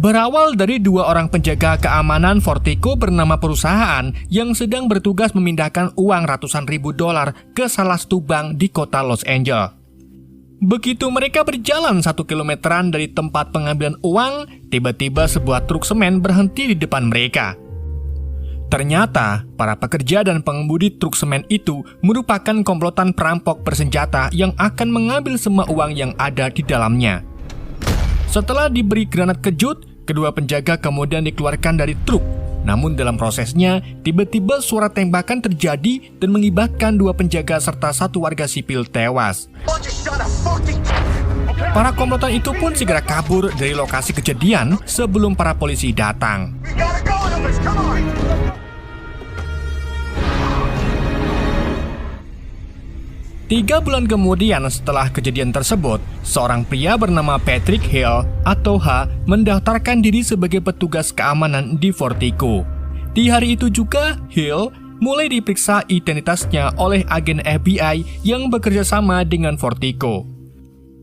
Berawal dari dua orang penjaga keamanan Fortico bernama perusahaan yang sedang bertugas memindahkan uang ratusan ribu dolar ke salah satu bank di kota Los Angeles. Begitu mereka berjalan 1 kilometeran dari tempat pengambilan uang, tiba-tiba sebuah truk semen berhenti di depan mereka. Ternyata, para pekerja dan pengemudi truk semen itu merupakan komplotan perampok bersenjata yang akan mengambil semua uang yang ada di dalamnya. Setelah diberi granat kejut, kedua penjaga kemudian dikeluarkan dari truk. Namun dalam prosesnya, tiba-tiba suara tembakan terjadi dan mengibatkan dua penjaga serta satu warga sipil tewas. Para komplotan itu pun segera kabur dari lokasi kejadian sebelum para polisi datang. 3 bulan kemudian setelah kejadian tersebut, seorang pria bernama Patrick Hill atau H mendaftarkan diri sebagai petugas keamanan di Fortico. Di hari itu juga, Hill mulai diperiksa identitasnya oleh agen FBI yang bekerja sama dengan Fortico.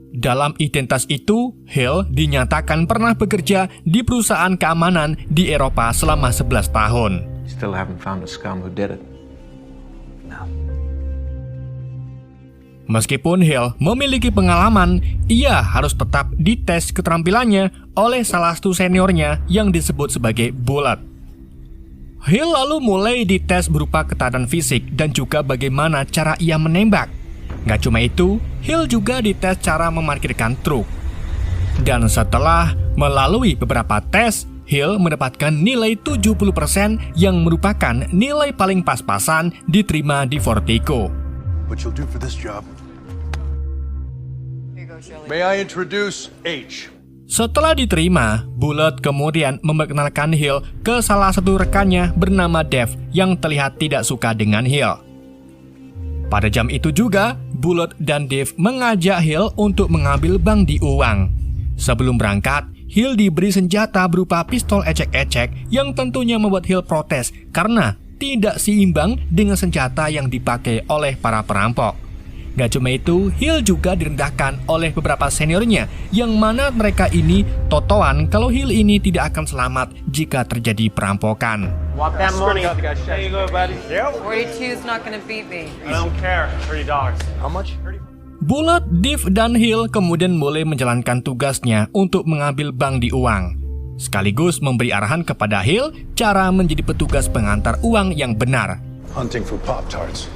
Dalam identitas itu, Hill dinyatakan pernah bekerja di perusahaan keamanan di Eropa selama 11 tahun. Still haven't found the scum who did it. No. Meskipun Hill memiliki pengalaman, ia harus tetap dites keterampilannya oleh salah satu seniornya yang disebut sebagai Bullet. Hill lalu mulai dites berupa ketahanan fisik dan juga bagaimana cara ia menembak. Gak cuma itu, Hill juga dites cara memarkirkan truk. Dan setelah melalui beberapa tes, Hill mendapatkan nilai 70% yang merupakan nilai paling pas-pasan diterima di Fortico. What you'll do for this job. May I introduce H? Setelah diterima, Bullet kemudian memperkenalkan Hill ke salah satu rekannya bernama Dave yang terlihat tidak suka dengan Hill. Pada jam itu juga, Bullet dan Dave mengajak Hill untuk mengambil bank di uang. Sebelum berangkat, Hill diberi senjata berupa pistol ecek-ecek yang tentunya membuat Hill protes karena tidak seimbang dengan senjata yang dipakai oleh para perampok. Gak cuma itu, Hill juga direndahkan oleh beberapa seniornya yang mana mereka ini totoan kalau Hill ini tidak akan selamat jika terjadi perampokan. Want that money? There you go, buddy. Yep. 42's not gonna beat me. I don't care. $30. How much? Bullet, Dave, dan Hill kemudian mulai menjalankan tugasnya untuk mengambil bank di uang. Sekaligus memberi arahan kepada Hill cara menjadi petugas pengantar uang yang benar. Hunting for Pop-Tarts.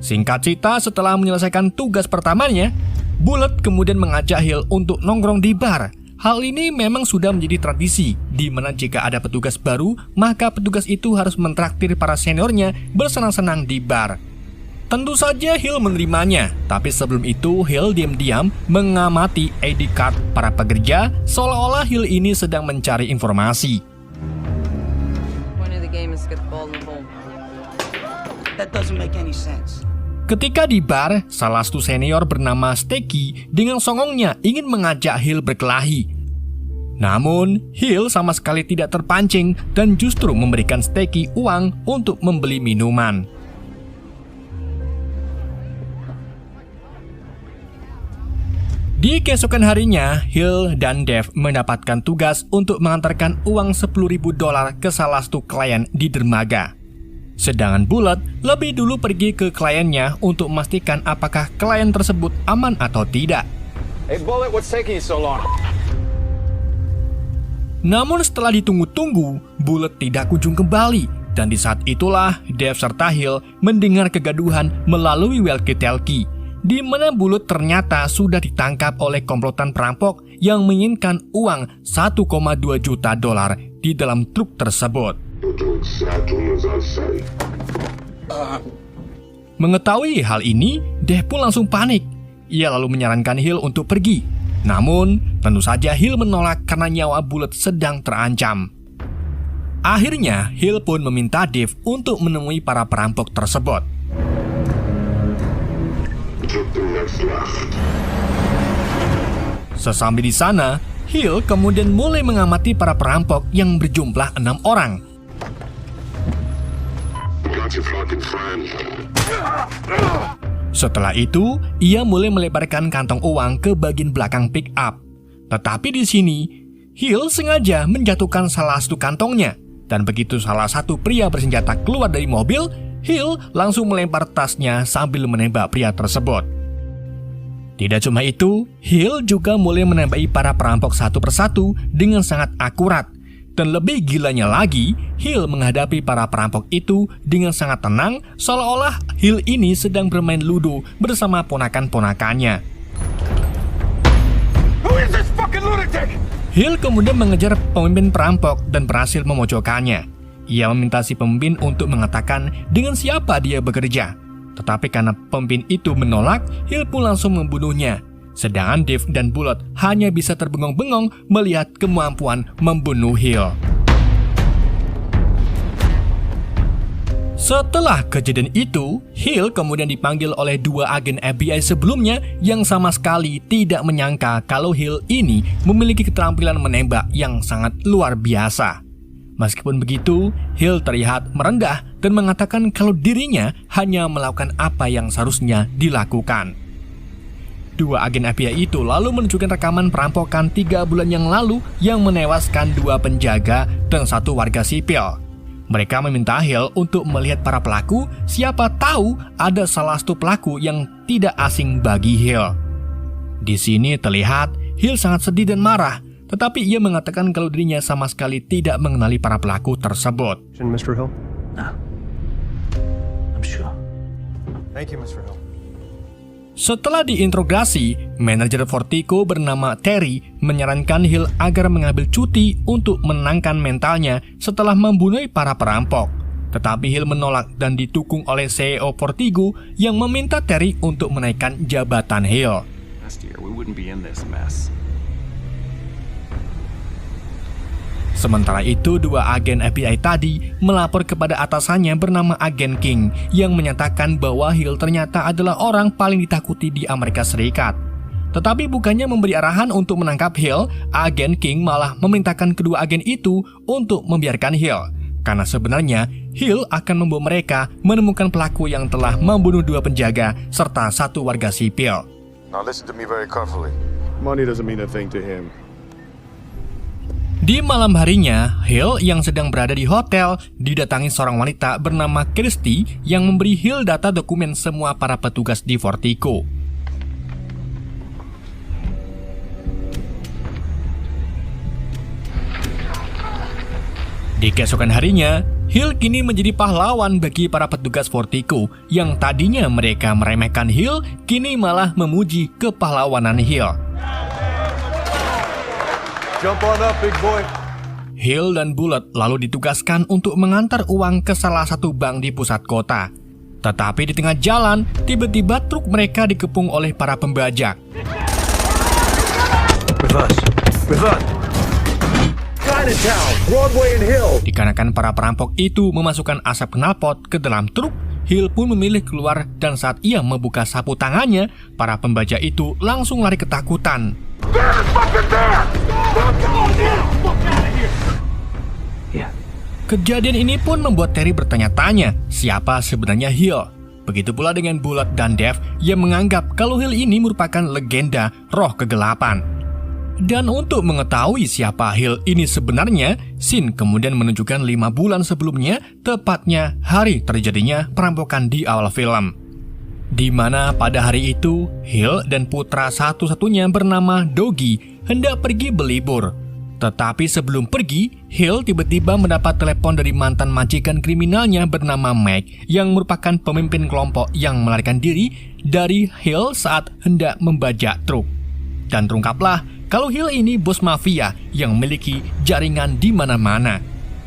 Singkat cerita, setelah menyelesaikan tugas pertamanya, Bullet kemudian mengajak Hill untuk nongkrong di bar. Hal ini memang sudah menjadi tradisi, di mana jika ada petugas baru, maka petugas itu harus mentraktir para seniornya bersenang-senang di bar. Tentu saja Hill menerimanya, tapi sebelum itu Hill diam-diam mengamati ID card para pekerja, seolah-olah Hill ini sedang mencari informasi. That doesn't make any sense. Ketika di bar, salah satu senior bernama Stecky dengan songongnya ingin mengajak Hill berkelahi. Namun, Hill sama sekali tidak terpancing dan justru memberikan Stecky uang untuk membeli minuman. Di keesokan harinya, Hill dan Dave mendapatkan tugas untuk mengantarkan uang $10.000 ke salah satu klien di dermaga. Sedangkan Bullet lebih dulu pergi ke kliennya untuk memastikan apakah klien tersebut aman atau tidak. Hey Bullet, what's taking you so long? Namun setelah ditunggu-tunggu, Bullet tidak kunjung kembali. Dan di saat itulah Dave serta Hill mendengar kegaduhan melalui walkie-talkie, di mana Bullet ternyata sudah ditangkap oleh komplotan perampok yang menginginkan uang $1,2 juta di dalam truk tersebut. Mengetahui hal ini, Dave pun langsung panik. Ia lalu menyarankan Hill untuk pergi. Namun, tentu saja Hill menolak karena nyawa Bullet sedang terancam. Akhirnya, Hill pun meminta Dave untuk menemui para perampok tersebut. Sesampai di sana, Hill kemudian mulai mengamati para perampok yang berjumlah 6 orang. Setelah itu, ia mulai melebarkan kantong uang ke bagian belakang pick up. Tetapi di sini, Hill sengaja menjatuhkan salah satu kantongnya. Dan begitu salah satu pria bersenjata keluar dari mobil, Hill langsung melempar tasnya sambil menembak pria tersebut. Tidak cuma itu, Hill juga mulai menembaki para perampok satu persatu dengan sangat akurat. Dan lebih gilanya lagi, Hill menghadapi para perampok itu dengan sangat tenang, seolah-olah Hill ini sedang bermain ludo bersama ponakan-ponakannya. Who is this fucking lunatic? Hill kemudian mengejar pemimpin perampok dan berhasil memojokkannya. Ia meminta si pemimpin untuk mengatakan dengan siapa dia bekerja. Tetapi karena pemimpin itu menolak, Hill pun langsung membunuhnya. Sedangkan Dave dan Bullet hanya bisa terbengong-bengong melihat kemampuan membunuh Hill. Setelah kejadian itu, Hill kemudian dipanggil oleh 2 agen FBI sebelumnya yang sama sekali tidak menyangka kalau Hill ini memiliki keterampilan menembak yang sangat luar biasa. Meskipun begitu, Hill terlihat merendah dan mengatakan kalau dirinya hanya melakukan apa yang seharusnya dilakukan. 2 agen FBI itu lalu menunjukkan rekaman perampokan 3 bulan yang lalu yang menewaskan 2 penjaga dan 1 warga sipil. Mereka meminta Hill untuk melihat para pelaku, siapa tahu ada salah satu pelaku yang tidak asing bagi Hill. Di sini terlihat Hill sangat sedih dan marah, tetapi ia mengatakan kalau dirinya sama sekali tidak mengenali para pelaku tersebut. Mr. Hill? No. I'm sure. Thank you, Mr. Hill. Setelah diinterogasi, manajer Vertigo bernama Terry menyarankan Hill agar mengambil cuti untuk menenangkan mentalnya setelah membunuh para perampok. Tetapi Hill menolak dan didukung oleh CEO Vertigo yang meminta Terry untuk menaikkan jabatan Hill. Last year, we wouldn't be in this mess. Sementara itu, 2 agen FBI tadi melapor kepada atasannya bernama Agen King yang menyatakan bahwa Hill ternyata adalah orang paling ditakuti di Amerika Serikat. Tetapi bukannya memberi arahan untuk menangkap Hill, Agen King malah memerintahkan kedua agen itu untuk membiarkan Hill. Karena sebenarnya Hill akan membawa mereka menemukan pelaku yang telah membunuh 2 penjaga serta 1 warga sipil. Now listen to me very carefully. Money doesn't mean a thing to him. Di malam harinya, Hill yang sedang berada di hotel didatangi seorang wanita bernama Christy yang memberi Hill data dokumen semua para petugas di Vertigo. Di keesokan harinya, Hill kini menjadi pahlawan bagi para petugas Vertigo yang tadinya mereka meremehkan Hill, kini malah memuji kepahlawanan Hill. Jump on up, big boy. Hill dan Bullet lalu ditugaskan untuk mengantar uang ke salah satu bank di pusat kota. Tetapi di tengah jalan, tiba-tiba truk mereka dikepung oleh para pembajak. Reverse. Chinatown, Broadway and Hill. Dikarenakan para perampok itu memasukkan asap knalpot ke dalam truk, Hill pun memilih keluar dan saat ia membuka sapu tangannya, para pembajak itu langsung lari ketakutan. Kejadian ini pun membuat Terry bertanya-tanya siapa sebenarnya Hill. Begitu pula dengan Bullet dan Dave yang menganggap kalau Hill ini merupakan legenda roh kegelapan. Dan untuk mengetahui siapa Hill ini sebenarnya, Sin kemudian menunjukkan 5 bulan sebelumnya, tepatnya hari terjadinya perampokan di awal film. Di mana pada hari itu, Hill dan putra satu-satunya bernama Doggy hendak pergi berlibur. Tetapi sebelum pergi, Hill tiba-tiba mendapat telepon dari mantan majikan kriminalnya bernama Mike yang merupakan pemimpin kelompok yang melarikan diri dari Hill saat hendak membajak truk. Dan terungkaplah kalau Hill ini bos mafia yang memiliki jaringan di mana-mana.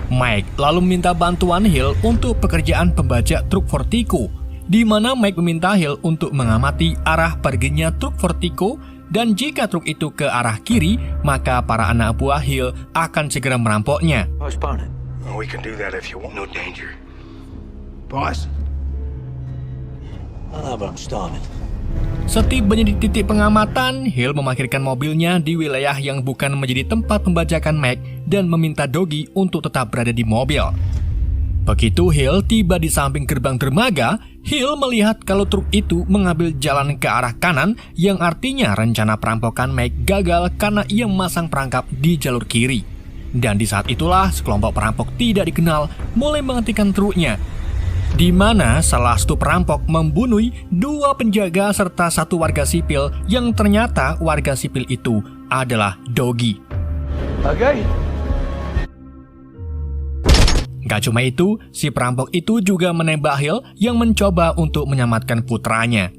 Mike lalu meminta bantuan Hill untuk pekerjaan pembajak truk Vertigo, di mana Mike meminta Hill untuk mengamati arah perginya truk Vertigo, dan jika truk itu ke arah kiri, maka para anak buah Hill akan segera merampoknya. Postpone it. Oh, we can do that if you want. No danger. Boss? I know, but I'm starving. Setibanya di titik pengamatan, Hill memarkirkan mobilnya di wilayah yang bukan menjadi tempat pembajakan Mike dan meminta Doggy untuk tetap berada di mobil. Begitu Hill tiba di samping gerbang dermaga, Hill melihat kalau truk itu mengambil jalan ke arah kanan, yang artinya rencana perampokan Mike gagal karena ia memasang perangkap di jalur kiri. Dan di saat itulah sekelompok perampok tidak dikenal mulai menghentikan truknya, di mana salah satu perampok membunuh 2 penjaga serta 1 warga sipil yang ternyata warga sipil itu adalah Doggy. Okay. Gak cuma itu, si perampok itu juga menembak Hill yang mencoba untuk menyelamatkan putranya.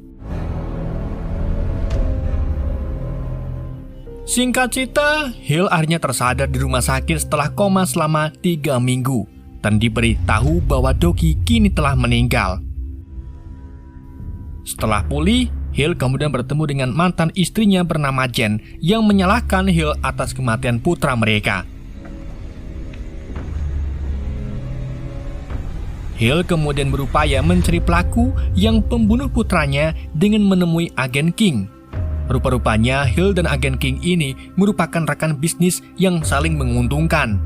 Singkat cerita, Hill akhirnya tersadar di rumah sakit setelah koma selama 3 minggu dan diberi tahu bahwa Doggy kini telah meninggal. Setelah pulih, Hill kemudian bertemu dengan mantan istrinya bernama Jen yang menyalahkan Hill atas kematian putra mereka. Hill kemudian berupaya mencari pelaku yang pembunuh putranya dengan menemui agen King. Rupa-rupanya Hill dan agen King ini merupakan rekan bisnis yang saling menguntungkan.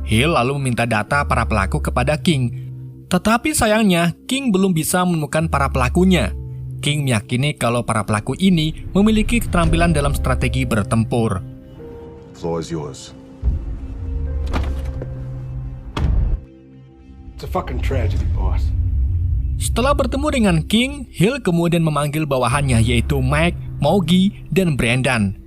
Hill lalu meminta data para pelaku kepada King. Tetapi sayangnya King belum bisa menemukan para pelakunya. King meyakini kalau para pelaku ini memiliki keterampilan dalam strategi bertempur. Floor is yours. It's a fucking tragedy, boss. Setelah bertemu dengan King, Hill kemudian memanggil bawahannya yaitu Mike, Mogi, dan Brandon.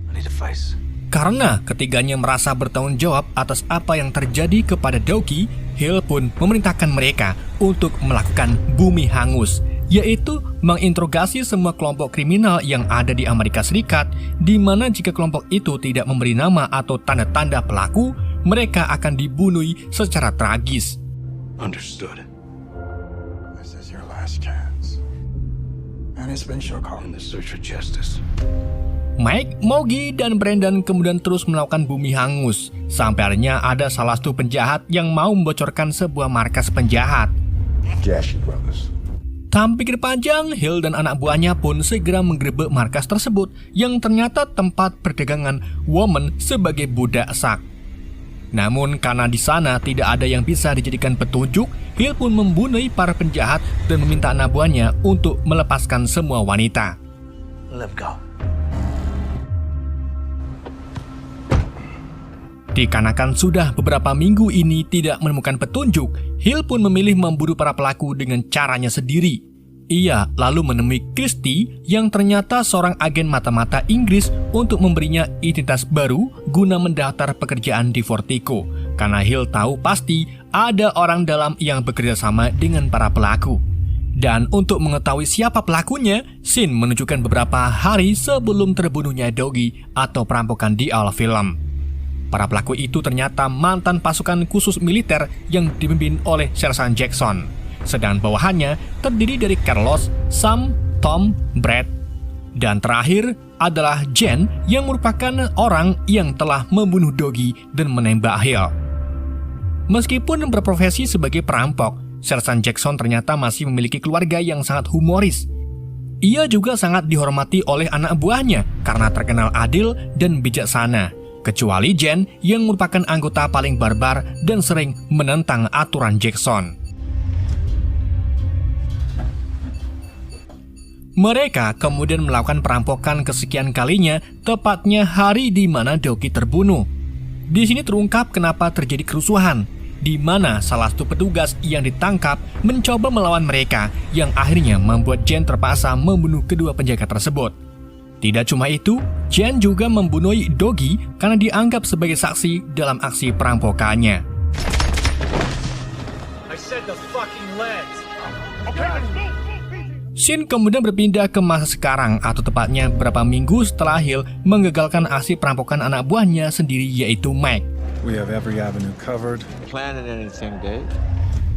I need a face. Karena ketiganya merasa bertanggung jawab atas apa yang terjadi kepada Doggy, Hill pun memerintahkan mereka untuk melakukan bumi hangus, yaitu menginterogasi semua kelompok kriminal yang ada di Amerika Serikat, di mana jika kelompok itu tidak memberi nama atau tanda-tanda pelaku, mereka akan dibunuh secara tragis. Understood. This is your last chance. And it's been your call in the search for justice. Mike, Mogi, dan Brandon kemudian terus melakukan bumi hangus, sampai akhirnya ada salah satu penjahat yang mau membocorkan sebuah markas penjahat. Gashi Brothers. Tanpa pikir panjang, Hill dan anak buahnya pun segera menggerebek markas tersebut yang ternyata tempat perdagangan woman sebagai budak seks. Namun karena di sana tidak ada yang bisa dijadikan petunjuk, Hill pun membunuh para penjahat dan meminta anak buahnya untuk melepaskan semua wanita. Let go. Dikarenakan sudah beberapa minggu ini tidak menemukan petunjuk, Hill pun memilih membunuh para pelaku dengan caranya sendiri. Ia lalu menemui Christie yang ternyata seorang agen mata-mata Inggris untuk memberinya identitas baru guna mendaftar pekerjaan di Vertigo, karena Hill tahu pasti ada orang dalam yang bekerja sama dengan para pelaku. Dan untuk mengetahui siapa pelakunya, Sin menunjukkan beberapa hari sebelum terbunuhnya Doggy atau perampokan di awal film. Para pelaku itu ternyata mantan pasukan khusus militer yang dipimpin oleh Sersan Jackson. Sedangkan bawahannya terdiri dari Carlos, Sam, Tom, Brad, dan terakhir adalah Jen yang merupakan orang yang telah membunuh Doggy dan menembak Hill. Meskipun berprofesi sebagai perampok, Sersan Jackson ternyata masih memiliki keluarga yang sangat humoris. Ia juga sangat dihormati oleh anak buahnya karena terkenal adil dan bijaksana, kecuali Jen yang merupakan anggota paling barbar dan sering menentang aturan Jackson. Mereka kemudian melakukan perampokan kesekian kalinya, tepatnya hari di mana Doggy terbunuh. Di sini terungkap kenapa terjadi kerusuhan, di mana salah satu petugas yang ditangkap mencoba melawan mereka, yang akhirnya membuat Jen terpaksa membunuh kedua penjaga tersebut. Tidak cuma itu, Jen juga membunuh Doggy karena dianggap sebagai saksi dalam aksi perampokannya. I said the fucking legs. Sin kemudian berpindah ke masa sekarang, atau tepatnya beberapa minggu setelah Hill menggagalkan aksi perampokan anak buahnya sendiri yaitu Mike. We have every avenue covered. Planning anything, Dave?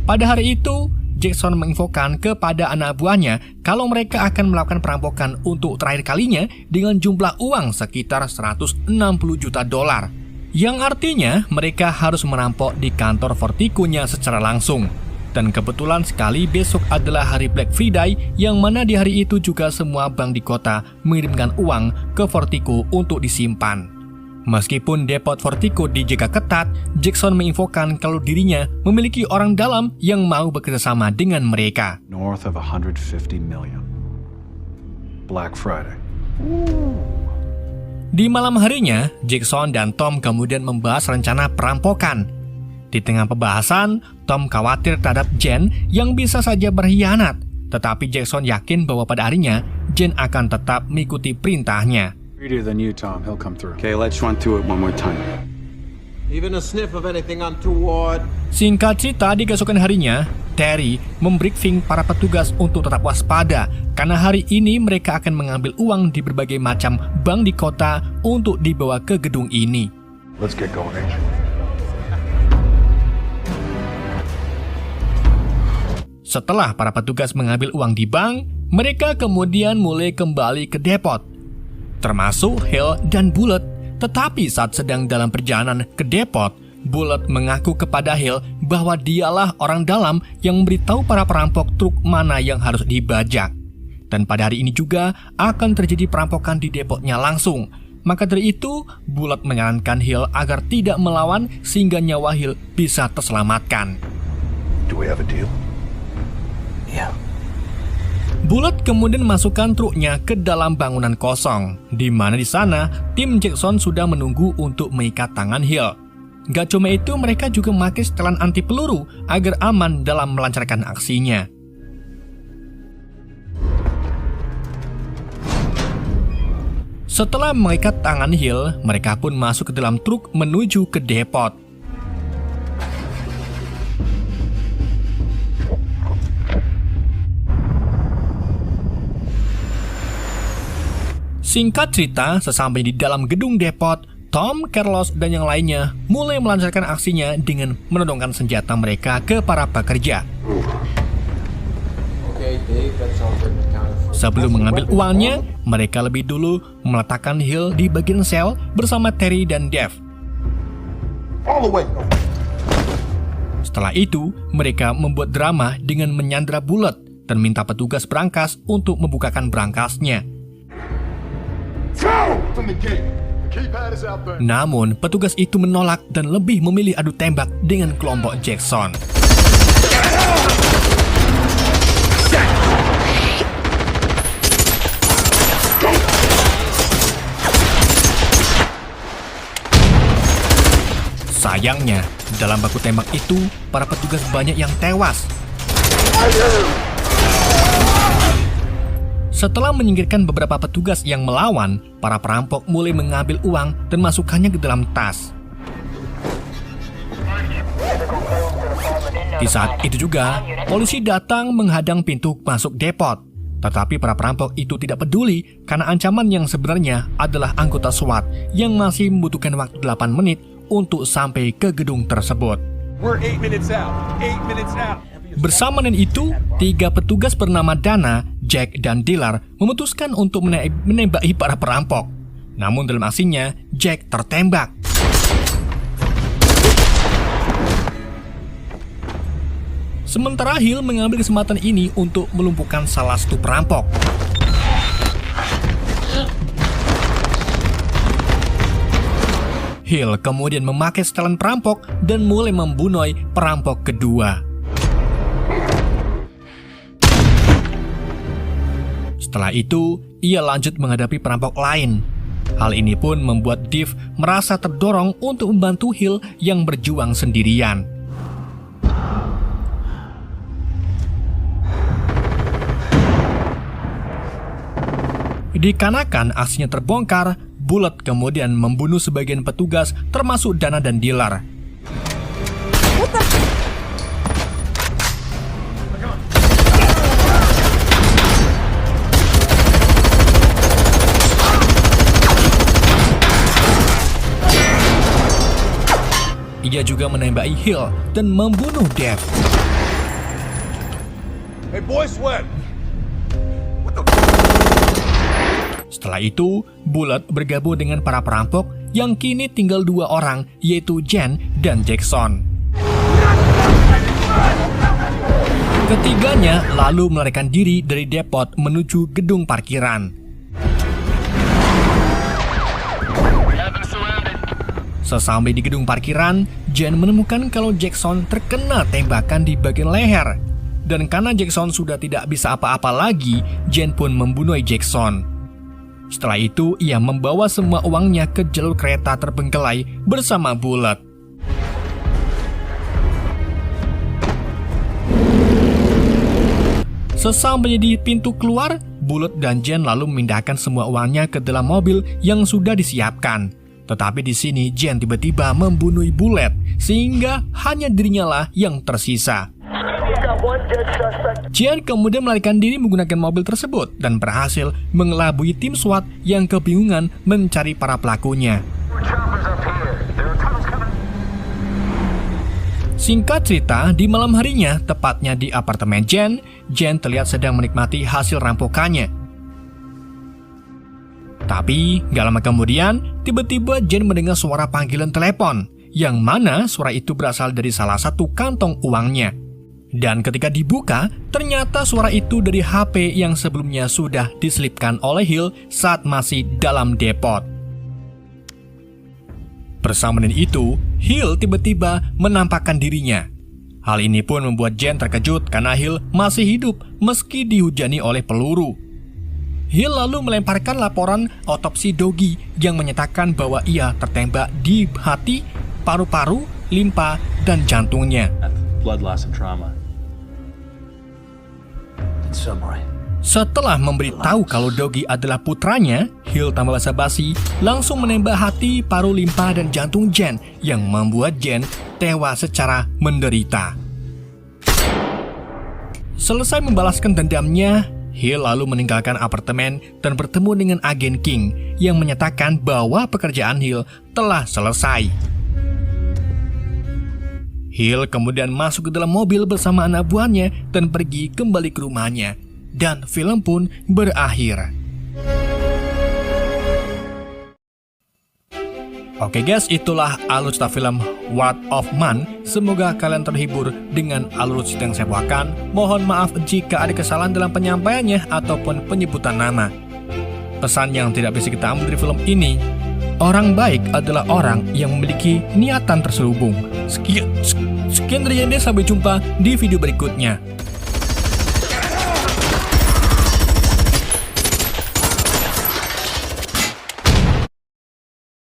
Pada hari itu, Jackson menginfokan kepada anak buahnya kalau mereka akan melakukan perampokan untuk terakhir kalinya dengan jumlah uang sekitar $160 juta, yang artinya mereka harus merampok di kantor Vertigo-nya secara langsung. Dan kebetulan sekali besok adalah hari Black Friday, yang mana di hari itu juga semua bank di kota mengirimkan uang ke Vertigo untuk disimpan. Meskipun depot Vertigo dijaga ketat, Jackson menginfokan kalau dirinya memiliki orang dalam yang mau bekerjasama dengan mereka. North of 150 million. Black Friday. Di malam harinya, Jackson dan Tom kemudian membahas rencana perampokan. Di tengah pembahasan, Tom khawatir terhadap Jen yang bisa saja berkhianat. Tetapi Jackson yakin bahwa pada harinya, Jen akan tetap mengikuti perintahnya. Greedier than you, Tom. He'll come through. Okay, let's run through it one more time. Even a sniff of anything untoward. Singkat cerita, di keesokan harinya, Terry membriefing para petugas untuk tetap waspada karena hari ini mereka akan mengambil uang di berbagai macam bank di kota untuk dibawa ke gedung ini. Let's get going, Agent. Setelah para petugas mengambil uang di bank, mereka kemudian mulai kembali ke depot, termasuk Hill dan Bullet. Tetapi saat sedang dalam perjalanan ke depot, Bullet mengaku kepada Hill bahwa dialah orang dalam yang memberitahu para perampok truk mana yang harus dibajak. Dan pada hari ini juga akan terjadi perampokan di depotnya langsung. Maka dari itu, Bullet menyarankan Hill agar tidak melawan sehingga nyawa Hill bisa terselamatkan. Do we have a deal? Yeah. Bullet kemudian masukkan truknya ke dalam bangunan kosong, di mana di sana tim Jackson sudah menunggu untuk mengikat tangan Hill. Gak cuma itu, mereka juga memakai setelan anti peluru agar aman dalam melancarkan aksinya. Setelah mengikat tangan Hill, mereka pun masuk ke dalam truk menuju ke depot. Singkat cerita, sesampai di dalam gedung depot, Tom, Carlos, dan yang lainnya mulai melancarkan aksinya dengan menodongkan senjata mereka ke para pekerja. Sebelum mengambil uangnya, mereka lebih dulu meletakkan Hill di bagian sel bersama Terry dan Dave. Setelah itu, mereka membuat drama dengan menyandra Bullet dan minta petugas berangkas untuk membukakan berangkasnya. Namun, petugas itu menolak dan lebih memilih adu tembak dengan kelompok Jackson. Sayangnya, dalam baku tembak itu, para petugas banyak yang tewas. Setelah menyingkirkan beberapa petugas yang melawan, para perampok mulai mengambil uang dan masukkannya ke dalam tas. Di saat itu juga, polisi datang menghadang pintu masuk depot. Tetapi para perampok itu tidak peduli karena ancaman yang sebenarnya adalah anggota SWAT yang masih membutuhkan waktu 8 menit untuk sampai ke gedung tersebut. We're 8 minutes out. 8 minutes out. Bersama dengan itu, 3 petugas bernama Dana, Jack, dan Dillard memutuskan untuk menembaki para perampok. Namun dalam aksinya, Jack tertembak. Sementara Hill mengambil kesempatan ini untuk melumpuhkan salah satu perampok. Hill kemudian memakai setelan perampok dan mulai membunuh perampok kedua. Setelah itu, ia lanjut menghadapi perampok lain. Hal ini pun membuat Dave merasa terdorong untuk membantu Hill yang berjuang sendirian. Dikarenakan aksinya terbongkar, Bullet kemudian membunuh sebagian petugas termasuk Dana dan Dillard. Ia juga menembaki Hill dan membunuh Dave. Hey, boys, what? Setelah itu, Bullet bergabung dengan para perampok yang kini tinggal 2 orang, yaitu Jen dan Jackson. Ketiganya lalu melarikan diri dari depot menuju gedung parkiran. Sesampai di gedung parkiran, Jen menemukan kalau Jackson terkena tembakan di bagian leher. Dan karena Jackson sudah tidak bisa apa-apa lagi, Jen pun membunuh Jackson. Setelah itu, ia membawa semua uangnya ke jalur kereta terbengkelai bersama Bullet. Sesampai di pintu keluar, Bullet dan Jen lalu memindahkan semua uangnya ke dalam mobil yang sudah disiapkan. Tetapi di sini Jen tiba-tiba membunuh Bullet, sehingga hanya dirinya lah yang tersisa. Jen kemudian melarikan diri menggunakan mobil tersebut dan berhasil mengelabui tim SWAT yang kebingungan mencari para pelakunya. Singkat cerita, di malam harinya, tepatnya di apartemen Jen terlihat sedang menikmati hasil rampokannya. Tapi, gak lama kemudian, tiba-tiba Jen mendengar suara panggilan telepon, yang mana suara itu berasal dari salah satu kantong uangnya. Dan ketika dibuka, ternyata suara itu dari HP yang sebelumnya sudah diselipkan oleh Hill saat masih dalam depot. Bersama dengan itu, Hill tiba-tiba menampakkan dirinya. Hal ini pun membuat Jen terkejut karena Hill masih hidup meski dihujani oleh peluru. Hill lalu melemparkan laporan otopsi Doggy yang menyatakan bahwa ia tertembak di hati, paru-paru, limpa, dan jantungnya. Blood loss and trauma. In summary, Setelah memberitahu kalau Doggy adalah putranya, Hill tanpa basa-basi langsung menembak hati, paru, limpa, dan jantung Jen yang membuat Jen tewas secara menderita. Selesai membalaskan dendamnya, Hill lalu meninggalkan apartemen dan bertemu dengan agen King yang menyatakan bahwa pekerjaan Hill telah selesai. Hill kemudian masuk ke dalam mobil bersama anak buahnya dan pergi kembali ke rumahnya. Dan film pun berakhir. Oke guys, itulah alur cerita film Wrath of Man. Semoga kalian terhibur dengan alur cerita yang saya bawakan. Mohon maaf jika ada kesalahan dalam penyampaiannya ataupun penyebutan nama. Pesan yang tidak bisa kita ambil dari film ini, orang baik adalah orang yang memiliki niatan terselubung. Sekian dari Yende, sampai jumpa di video berikutnya.